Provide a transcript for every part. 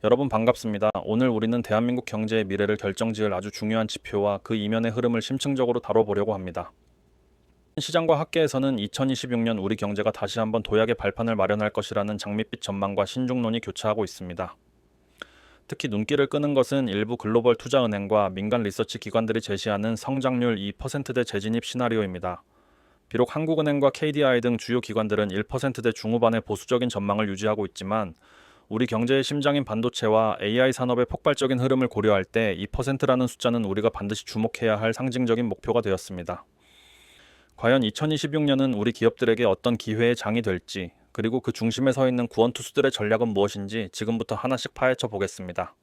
여러분 반갑습니다. 오늘 우리는 대한민국 경제의 미래를 결정지을 아주 중요한 지표와 그 이면의 흐름을 심층적으로 다뤄보려고 합니다. 시장과 학계에서는 2026년 우리 경제가 다시 한번 도약의 발판을 마련할 것이라는 장밋빛 전망과 신중론이 교차하고 있습니다. 특히 눈길을 끄는 것은 일부 글로벌 투자은행과 민간 리서치 기관들이 제시하는 성장률 2%대 재진입 시나리오입니다. 비록 한국은행과 KDI 등 주요 기관들은 1%대 중후반의 보수적인 전망을 유지하고 있지만 우리 경제의 심장인 반도체와 AI 산업의 폭발적인 흐름을 고려할 때 2%라는 숫자는 우리가 반드시 주목해야 할 상징적인 목표가 되었습니다. 과연 2026년은 우리 기업들에게 어떤 기회의 장이 될지, 그리고 그 중심에 서 있는 구원투수들의 전략은 무엇인지 지금부터 하나씩 파헤쳐 보겠습니다.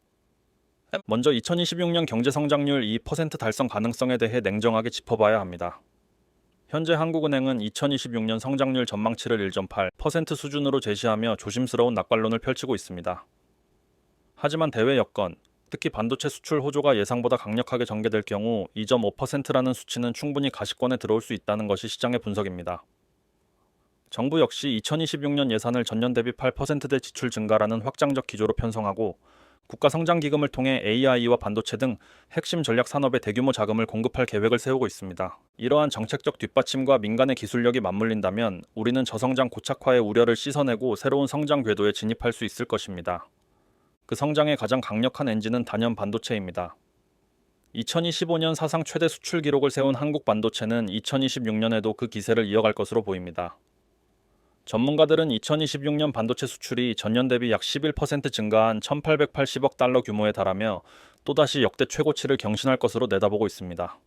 먼저 2026년 경제 성장률 2% 달성 가능성에 대해 냉정하게 짚어봐야 합니다. 현재 한국은행은 2026년 성장률 전망치를 1.8% 수준으로 제시하며 조심스러운 낙관론을 펼치고 있습니다. 하지만 대외 여건, 특히 반도체 수출 호조가 예상보다 강력하게 전개될 경우 2.5%라는 수치는 충분히 가시권에 들어올 수 있다는 것이 시장의 분석입니다. 정부 역시 2026년 예산을 전년 대비 8%대 지출 증가라는 확장적 기조로 편성하고 국가성장기금을 통해 AI와 반도체 등 핵심 전략 산업에 대규모 자금을 공급할 계획을 세우고 있습니다. 이러한 정책적 뒷받침과 민간의 기술력이 맞물린다면 우리는 저성장 고착화의 우려를 씻어내고 새로운 성장 궤도에 진입할 수 있을 것입니다. 그 성장의 가장 강력한 엔진은 단연 반도체입니다. 2025년 사상 최대 수출 기록을 세운 한국 반도체는 2026년에도 그 기세를 이어갈 것으로 보입니다. 전문가들은 2026년 반도체 수출이 전년 대비 약 11% 증가한 1,880억 달러 규모에 달하며 또다시 역대 최고치를 경신할 것으로 내다보고 있습니다.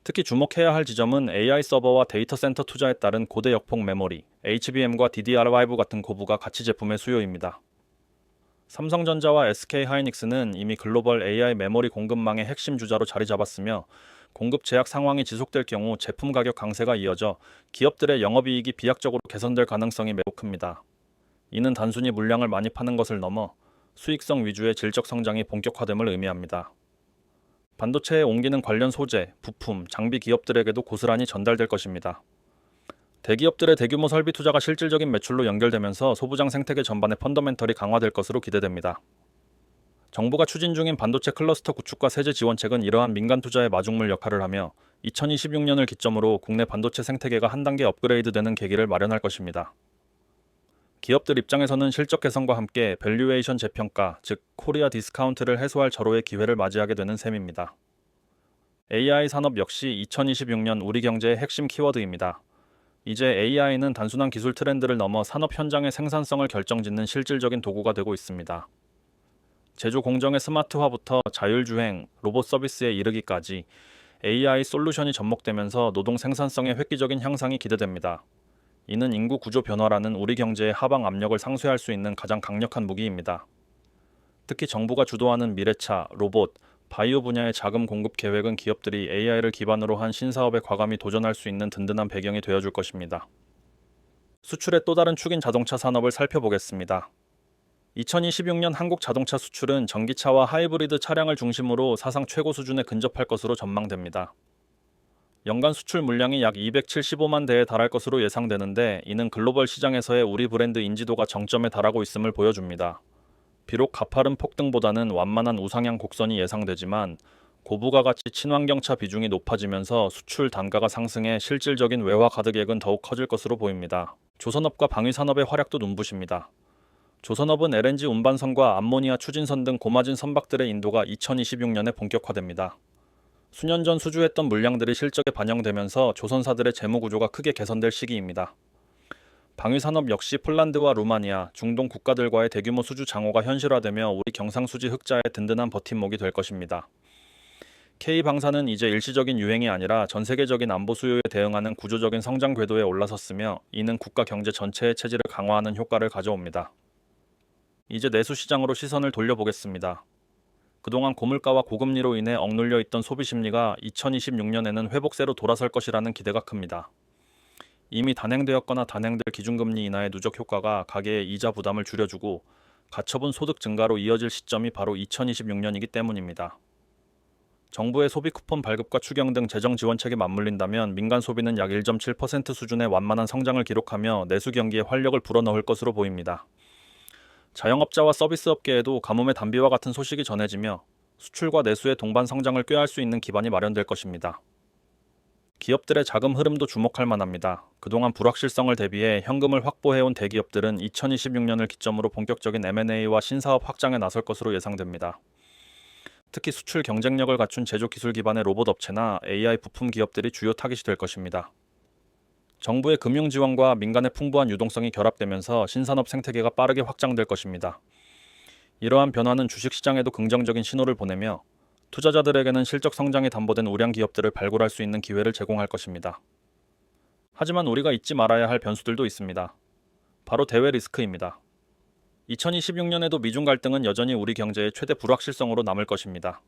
특히 주목해야 할 지점은 AI 서버와 데이터 센터 투자에 따른 고대 역폭 메모리, HBM과 DDR5 같은 고부가 가치 제품의 수요입니다. 삼성전자와 SK하이닉스는 이미 글로벌 AI 메모리 공급망의 핵심 주자로 자리 잡았으며 공급 제약 상황이 지속될 경우 제품 가격 강세가 이어져 기업들의 영업이익이 비약적으로 개선될 가능성이 매우 큽니다. 이는 단순히 물량을 많이 파는 것을 넘어 수익성 위주의 질적 성장이 본격화됨을 의미합니다. 반도체에 옮기는 관련 소재, 부품, 장비 기업들에게도 고스란히 전달될 것입니다. 대기업들의 대규모 설비 투자가 실질적인 매출로 연결되면서 소부장 생태계 전반의 펀더멘털이 강화될 것으로 기대됩니다. 정부가 추진 중인 반도체 클러스터 구축과 세제 지원책은 이러한 민간 투자의 마중물 역할을 하며 2026년을 기점으로 국내 반도체 생태계가 한 단계 업그레이드되는 계기를 마련할 것입니다. 기업들 입장에서는 실적 개선과 함께 밸류에이션 재평가, 즉 코리아 디스카운트를 해소할 절호의 기회를 맞이하게 되는 셈입니다. AI 산업 역시 2026년 우리 경제의 핵심 키워드입니다. 이제 AI는 단순한 기술 트렌드를 넘어 산업 현장의 생산성을 결정짓는 실질적인 도구가 되고 있습니다. 제조 공정의 스마트화부터 자율주행, 로봇 서비스에 이르기까지 AI 솔루션이 접목되면서 노동 생산성의 획기적인 향상이 기대됩니다. 이는 인구 구조 변화라는 우리 경제의 하방 압력을 상쇄할 수 있는 가장 강력한 무기입니다. 특히 정부가 주도하는 미래차, 로봇, 바이오 분야의 자금 공급 계획은 기업들이 AI를 기반으로 한 신사업에 과감히 도전할 수 있는 든든한 배경이 되어줄 것입니다. 수출의 또 다른 축인 자동차 산업을 살펴보겠습니다. 2026년 한국 자동차 수출은 전기차와 하이브리드 차량을 중심으로 사상 최고 수준에 근접할 것으로 전망됩니다. 연간 수출 물량이 약 275만 대에 달할 것으로 예상되는데 이는 글로벌 시장에서의 우리 브랜드 인지도가 정점에 달하고 있음을 보여줍니다. 비록 가파른 폭등보다는 완만한 우상향 곡선이 예상되지만 고부가 가치 친환경차 비중이 높아지면서 수출 단가가 상승해 실질적인 외화 가득액은 더욱 커질 것으로 보입니다. 조선업과 방위산업의 활약도 눈부십니다. 조선업은 LNG 운반선과 암모니아 추진선 등 고마진 선박들의 인도가 2026년에 본격화됩니다. 수년 전 수주했던 물량들이 실적에 반영되면서 조선사들의 재무 구조가 크게 개선될 시기입니다. 방위산업 역시 폴란드와 루마니아, 중동 국가들과의 대규모 수주 장호가 현실화되며 우리 경상수지 흑자의 든든한 버팀목이 될 것입니다. K방사는 이제 일시적인 유행이 아니라 전 세계적인 안보 수요에 대응하는 구조적인 성장 궤도에 올라섰으며 이는 국가 경제 전체의 체질을 강화하는 효과를 가져옵니다. 이제 내수 시장으로 시선을 돌려보겠습니다. 그동안 고물가와 고금리로 인해 억눌려 있던 소비 심리가 2026년에는 회복세로 돌아설 것이라는 기대가 큽니다. 이미 단행되었거나 단행될 기준금리 인하의 누적 효과가 가계의 이자 부담을 줄여주고 가처분 소득 증가로 이어질 시점이 바로 2026년이기 때문입니다. 정부의 소비 쿠폰 발급과 추경 등 재정 지원책이 맞물린다면 민간 소비는 약 1.7% 수준의 완만한 성장을 기록하며 내수 경기에 활력을 불어넣을 것으로 보입니다. 자영업자와 서비스업계에도 가뭄의 단비와 같은 소식이 전해지며 수출과 내수의 동반 성장을 꾀할 수 있는 기반이 마련될 것입니다. 기업들의 자금 흐름도 주목할 만합니다. 그동안 불확실성을 대비해 현금을 확보해온 대기업들은 2026년을 기점으로 본격적인 M&A와 신사업 확장에 나설 것으로 예상됩니다. 특히 수출 경쟁력을 갖춘 제조 기술 기반의 로봇 업체나 AI 부품 기업들이 주요 타깃이 될 것입니다. 정부의 금융 지원과 민간의 풍부한 유동성이 결합되면서 신산업 생태계가 빠르게 확장될 것입니다. 이러한 변화는 주식시장에도 긍정적인 신호를 보내며 투자자들에게는 실적 성장이 담보된 우량 기업들을 발굴할 수 있는 기회를 제공할 것입니다. 하지만 우리가 잊지 말아야 할 변수들도 있습니다. 바로 대외 리스크입니다. 2026년에도 미중 갈등은 여전히 우리 경제의 최대 불확실성으로 남을 것입니다.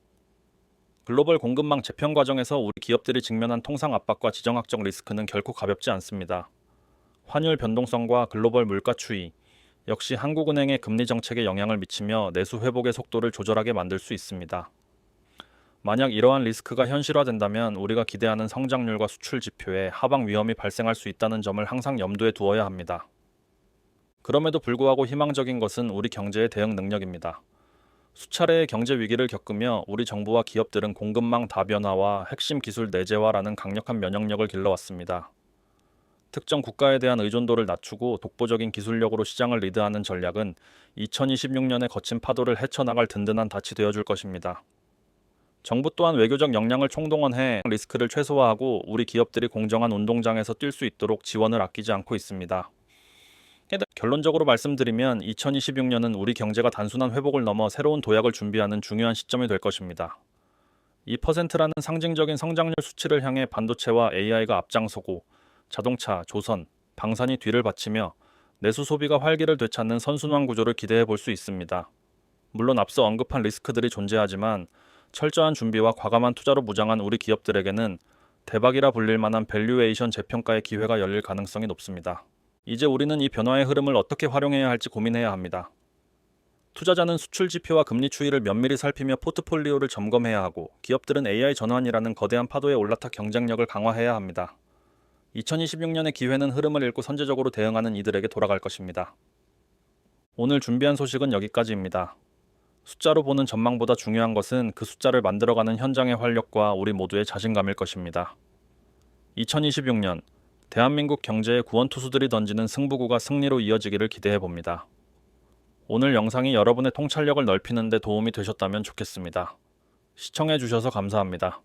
글로벌 공급망 재편 과정에서 우리 기업들이 직면한 통상 압박과 지정학적 리스크는 결코 가볍지 않습니다. 환율 변동성과 글로벌 물가 추이, 역시 한국은행의 금리 정책에 영향을 미치며 내수 회복의 속도를 조절하게 만들 수 있습니다. 만약 이러한 리스크가 현실화된다면 우리가 기대하는 성장률과 수출 지표에 하방 위험이 발생할 수 있다는 점을 항상 염두에 두어야 합니다. 그럼에도 불구하고 희망적인 것은 우리 경제의 대응 능력입니다. 수차례의 경제 위기를 겪으며 우리 정부와 기업들은 공급망 다변화와 핵심 기술 내재화라는 강력한 면역력을 길러왔습니다. 특정 국가에 대한 의존도를 낮추고 독보적인 기술력으로 시장을 리드하는 전략은 2026년의 거친 파도를 헤쳐나갈 든든한 닻이 되어줄 것입니다. 정부 또한 외교적 역량을 총동원해 리스크를 최소화하고 우리 기업들이 공정한 운동장에서 뛸 수 있도록 지원을 아끼지 않고 있습니다. 결론적으로 말씀드리면 2026년은 우리 경제가 단순한 회복을 넘어 새로운 도약을 준비하는 중요한 시점이 될 것입니다. 2%라는 상징적인 성장률 수치를 향해 반도체와 AI가 앞장서고 자동차, 조선, 방산이 뒤를 바치며 내수 소비가 활기를 되찾는 선순환 구조를 기대해 볼 수 있습니다. 물론 앞서 언급한 리스크들이 존재하지만 철저한 준비와 과감한 투자로 무장한 우리 기업들에게는 대박이라 불릴 만한 밸류에이션 재평가의 기회가 열릴 가능성이 높습니다. 이제 우리는 이 변화의 흐름을 어떻게 활용해야 할지 고민해야 합니다. 투자자는 수출 지표와 금리 추이를 면밀히 살피며 포트폴리오를 점검해야 하고 기업들은 AI 전환이라는 거대한 파도에 올라타 경쟁력을 강화해야 합니다. 2026년의 기회는 흐름을 읽고 선제적으로 대응하는 이들에게 돌아갈 것입니다. 오늘 준비한 소식은 여기까지입니다. 숫자로 보는 전망보다 중요한 것은 그 숫자를 만들어가는 현장의 활력과 우리 모두의 자신감일 것입니다. 2026년 대한민국 경제의 구원투수들이 던지는 승부구가 승리로 이어지기를 기대해봅니다. 오늘 영상이 여러분의 통찰력을 넓히는 데 도움이 되셨다면 좋겠습니다. 시청해주셔서 감사합니다.